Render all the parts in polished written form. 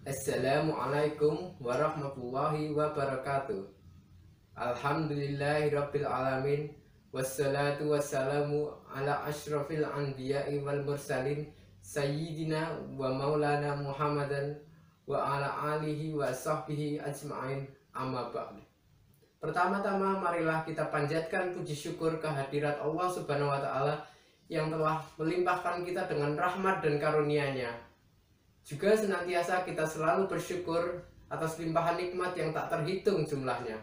Assalamualaikum warahmatullahi wabarakatuh. Alhamdulillahirabbil alamin. Wassalatu wassalamu ala asyrafil anbiya'i wal mursalin sayyidina wa maulana Muhammadan wa ala alihi wa sahbihi ajma'in, amma ba'd. Pertama-tama marilah kita panjatkan puji syukur kehadirat Allah Subhanahu wa taala yang telah melimpahkan kita dengan rahmat dan karunia-Nya. Juga senantiasa kita selalu bersyukur atas limpahan nikmat yang tak terhitung jumlahnya.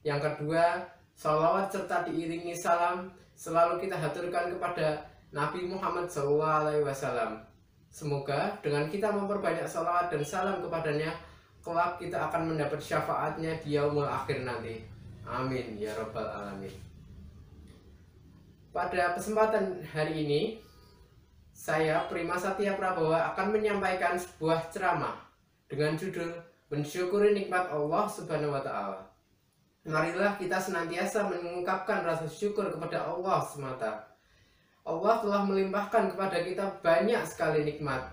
Yang kedua, salawat serta diiringi salam selalu kita haturkan kepada Nabi Muhammad SAW. Semoga dengan kita memperbanyak salawat dan salam kepadanya, kelak kita akan mendapat syafaatnya di yaumul akhir nanti. Amin ya rabbal alamin. Pada kesempatan hari ini, saya, Prima Satya Prabowa, akan menyampaikan sebuah ceramah dengan judul Mensyukuri Nikmat Allah Subhanahu wa Ta'ala. Marilah kita senantiasa mengungkapkan rasa syukur kepada Allah semata. Allah telah melimpahkan kepada kita banyak sekali nikmat,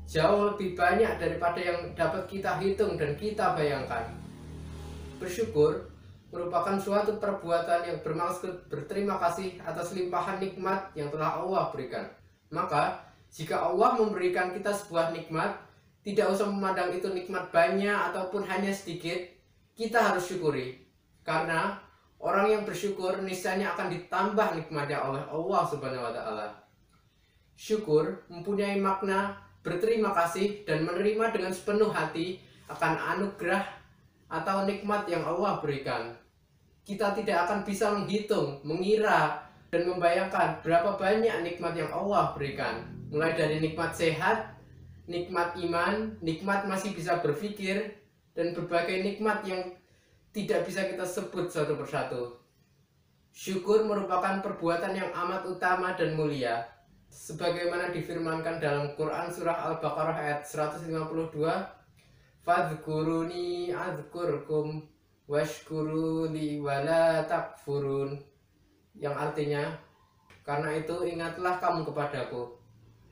jauh lebih banyak daripada yang dapat kita hitung dan kita bayangkan. Bersyukur merupakan suatu perbuatan yang bermaksud berterima kasih atas limpahan nikmat yang telah Allah berikan. Maka, jika Allah memberikan kita sebuah nikmat, tidak usah memandang itu nikmat banyak ataupun hanya sedikit, kita harus syukuri. Karena orang yang bersyukur niscaya akan ditambah nikmatnya oleh Allah Subhanahu wa taala. Syukur mempunyai makna berterima kasih dan menerima dengan sepenuh hati akan anugerah atau nikmat yang Allah berikan. Kita tidak akan bisa menghitung, mengira, dan membayangkan berapa banyak nikmat yang Allah berikan. Mulai dari nikmat sehat, nikmat iman, nikmat masih bisa berpikir, dan berbagai nikmat yang tidak bisa kita sebut satu persatu. Syukur merupakan perbuatan yang amat utama dan mulia, sebagaimana difirmankan dalam Quran surah Al-Baqarah ayat 152, Fadhkuruni adzkurkum washkuru li wala takfurun, yang artinya, karena itu ingatlah kamu kepadaku,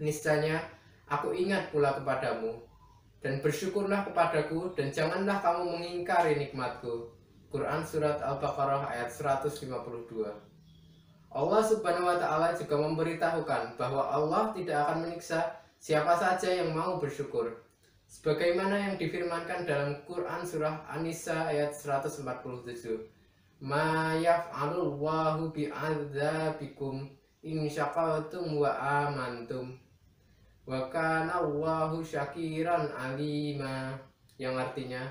niscaya aku ingat pula kepadamu, dan bersyukurlah kepadaku dan janganlah kamu mengingkari nikmatku. Quran surat Al-Baqarah ayat 152. Allah Subhanahu wa taala juga memberitahukan bahwa Allah tidak akan menyiksa siapa saja yang mau bersyukur, sebagaimana yang difirmankan dalam Quran surah An-Nisa ayat 147. Ma yaf'alullahu bi'adzabikum in syakartum wa amantum wa kana Allahu syakiran alima, yang artinya,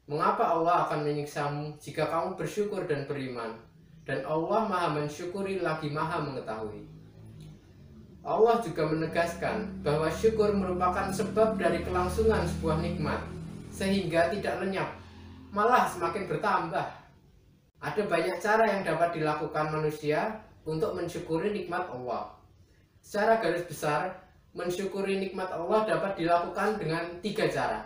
mengapa Allah akan menyiksamu jika kamu bersyukur dan beriman, dan Allah maha mensyukuri lagi maha mengetahui. Allah juga menegaskan bahwa syukur merupakan sebab dari kelangsungan sebuah nikmat, sehingga tidak lenyap, malah semakin bertambah. Ada banyak cara yang dapat dilakukan manusia untuk mensyukuri nikmat Allah. Secara garis besar, mensyukuri nikmat Allah dapat dilakukan dengan 3 cara.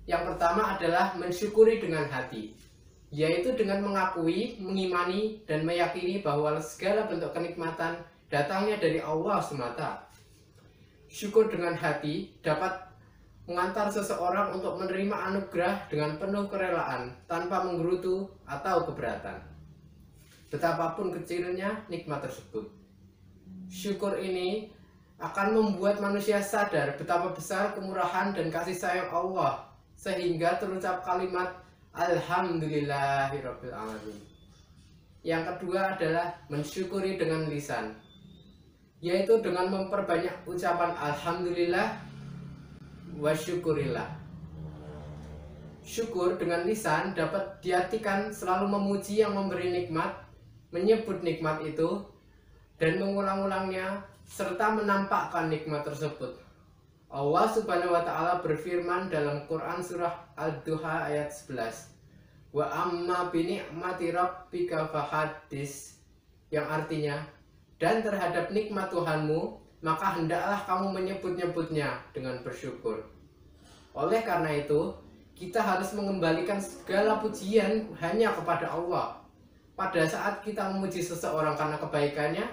Yang pertama adalah mensyukuri dengan hati, yaitu dengan mengakui, mengimani, dan meyakini bahwa segala bentuk kenikmatan datangnya dari Allah semata. Syukur dengan hati dapat mengantar seseorang untuk menerima anugerah dengan penuh kerelaan tanpa menggerutu atau keberatan, betapapun kecilnya nikmat tersebut. Syukur ini akan membuat manusia sadar betapa besar kemurahan dan kasih sayang Allah, sehingga terucap kalimat Alhamdulillahirabbil alamin. Yang kedua adalah mensyukuri dengan lisan, yaitu dengan memperbanyak ucapan Alhamdulillah wa syukurillah. Syukur dengan lisan dapat diartikan selalu memuji yang memberi nikmat, menyebut nikmat itu, dan mengulang-ulangnya, serta menampakkan nikmat tersebut. Allah Subhanahu wa taala berfirman dalam Quran surah Ad-Duha ayat 11, Wa amma bi ni'mati rabbika fahaddis, yang artinya, dan terhadap nikmat Tuhanmu maka hendaklah kamu menyebut-nyebutnya dengan bersyukur. Oleh karena itu, kita harus mengembalikan segala pujian hanya kepada Allah. Pada saat kita memuji seseorang karena kebaikannya,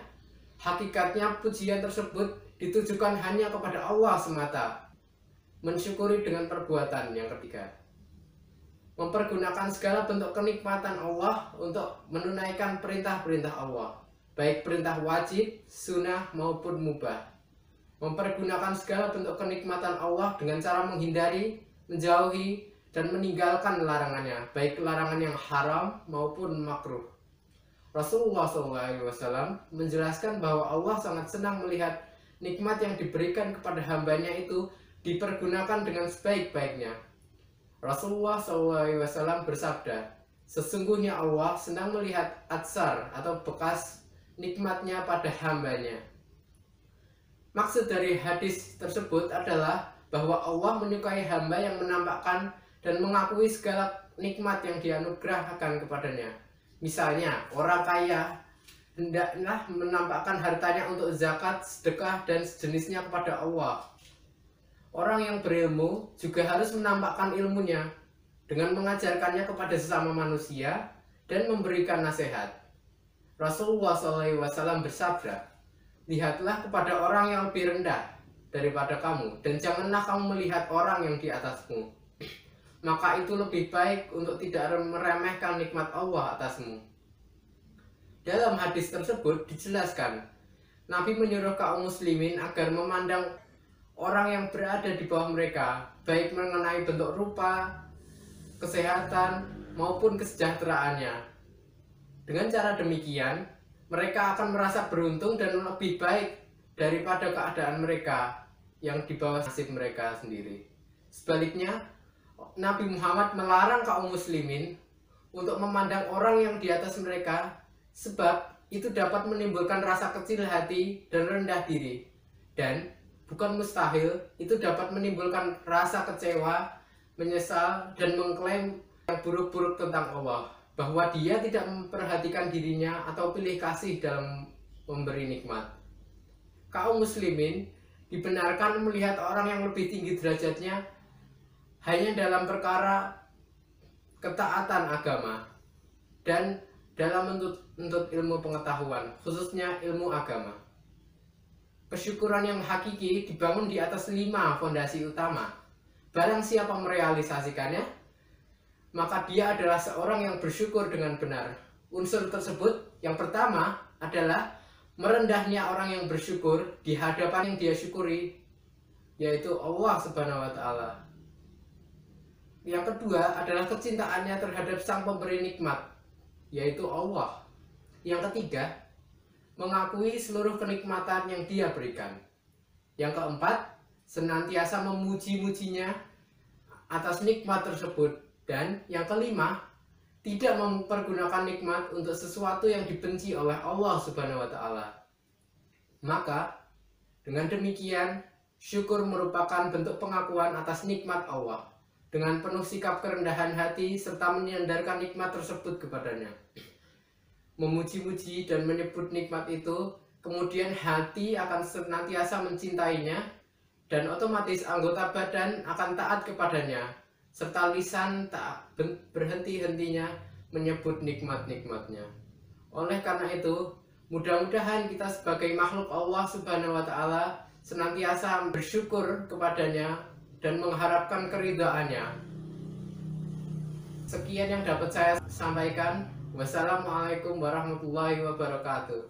hakikatnya pujian tersebut ditujukan hanya kepada Allah semata. mensyukuri dengan perbuatan. Yang ketiga, mempergunakan segala bentuk kenikmatan Allah untuk menunaikan perintah-perintah Allah, baik perintah wajib, sunnah maupun mubah. Mempergunakan segala bentuk kenikmatan Allah dengan cara menghindari, menjauhi, dan meninggalkan larangannya, baik larangan yang haram maupun makruh. Rasulullah SAW menjelaskan bahwa Allah sangat senang melihat nikmat yang diberikan kepada hambanya itu dipergunakan dengan sebaik-baiknya. Rasulullah SAW bersabda, sesungguhnya Allah senang melihat atsar atau bekas nikmatnya pada hambanya. Maksud dari hadis tersebut adalah bahwa Allah menyukai hamba yang menampakkan dan mengakui segala nikmat yang dianugerahkan kepadanya. Misalnya, orang kaya hendaklah menampakkan hartanya untuk zakat, sedekah, dan sejenisnya kepada Allah. Orang yang berilmu juga harus menampakkan ilmunya dengan mengajarkannya kepada sesama manusia dan memberikan nasihat. Rasulullah SAW bersabda, lihatlah kepada orang yang lebih rendah daripada kamu, dan janganlah kamu melihat orang yang di atasmu. Maka itu lebih baik untuk tidak meremehkan nikmat Allah atasmu. Dalam hadis tersebut dijelaskan, Nabi menyuruh kaum muslimin agar memandang orang yang berada di bawah mereka, baik mengenai bentuk rupa, kesehatan, maupun kesejahteraannya. Dengan cara demikian, mereka akan merasa beruntung dan lebih baik daripada keadaan mereka yang di bawah nasib mereka sendiri. Sebaliknya, Nabi Muhammad melarang kaum muslimin untuk memandang orang yang di atas mereka, sebab itu dapat menimbulkan rasa kecil hati dan rendah diri, dan bukan mustahil itu dapat menimbulkan rasa kecewa, menyesal, dan mengklaim yang buruk-buruk tentang Allah, bahwa dia tidak memperhatikan dirinya atau pilih kasih dalam memberi nikmat. Kaum muslimin dibenarkan melihat orang yang lebih tinggi derajatnya hanya dalam perkara ketaatan agama dan dalam menuntut ilmu pengetahuan, khususnya ilmu agama. Kesyukuran yang hakiki dibangun di atas 5 fondasi utama. Barang siapa merealisasikannya, maka dia adalah seorang yang bersyukur dengan benar. Unsur tersebut yang pertama adalah merendahnya orang yang bersyukur di hadapan yang dia syukuri, yaitu Allah Subhanahu wa Ta'ala. Yang kedua adalah kecintaannya terhadap sang pemberi nikmat, yaitu Allah. Yang ketiga, mengakui seluruh kenikmatan yang dia berikan. Yang keempat, senantiasa memuji-mujinya atas nikmat tersebut. Dan yang kelima, tidak mempergunakan nikmat untuk sesuatu yang dibenci oleh Allah Subhanahu wa Ta'ala. Maka, dengan demikian, syukur merupakan bentuk pengakuan atas nikmat Allah dengan penuh sikap kerendahan hati serta menyandarkan nikmat tersebut kepadanya. Memuji-muji dan menyebut nikmat itu, kemudian hati akan senantiasa mencintainya dan otomatis anggota badan akan taat kepadanya, serta lisan tak berhenti-hentinya menyebut nikmat-nikmatnya. Oleh karena itu, mudah-mudahan kita sebagai makhluk Allah Subhanahu wa Ta'ala senantiasa bersyukur kepadanya dan mengharapkan keridhaannya. Sekian yang dapat saya sampaikan. Wassalamualaikum warahmatullahi wabarakatuh.